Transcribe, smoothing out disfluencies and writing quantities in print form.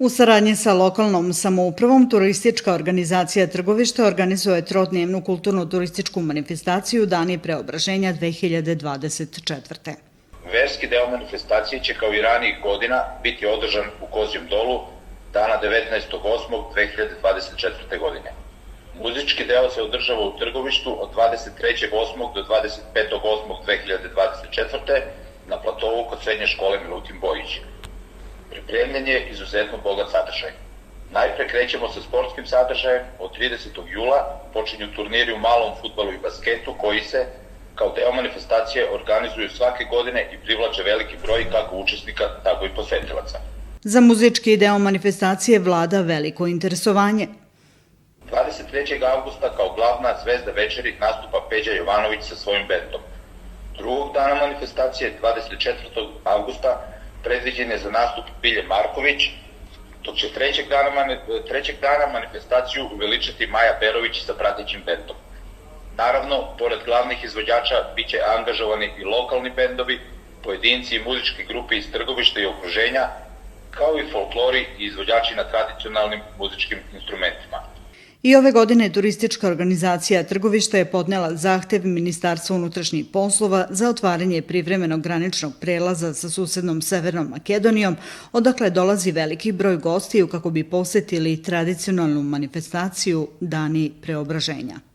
U saradnji sa lokalnom samoupravom, turistička organizacija Trgovište organizuje trodnevnu kulturno-turističku manifestaciju Dani preobraženja 2024. Verski deo manifestacije će kao i ranijih godina biti održan u Kozjem dolu dana 19.8.2024. godine. Muzički deo se održava u Trgovištu od 23.8. do 25.8.2024. na platovu kod srednje škole Milutin Bojić. Pripremljen je izuzetno bogat sadržaj. Najpre krećemo sa sportskim sadržajem. Od 30. jula počinju turniri u malom fudbalu i basketu koji se, kao deo manifestacije, organizuju svake godine i privlače veliki broj kako učesnika, tako i posetilaca. Za muzički deo manifestacije vlada veliko interesovanje. 23. avgusta kao glavna zvezda večeri nastupa Peđa Jovanović sa svojim bendom. Drugog dana manifestacije, 24. avgusta, predviđen je za nastup Bilje Marković, dok će trećeg dana manifestaciju uveličati Maja Berović sa pratećim bendom. Naravno, pored glavnih izvođača bit će angažovani i lokalni bendovi, pojedinci i muzičke grupe iz Trgovišta i okruženja, kao i folklori i izvođači na tradicionalnim muzičkim instrumentima. I ove godine turistička organizacija Trgovišta je podnela zahtev Ministarstva unutrašnjih poslova za otvaranje privremenog graničnog prelaza sa susednom Severnom Makedonijom, odakle dolazi veliki broj gostiju kako bi posetili tradicionalnu manifestaciju Dani preobraženja.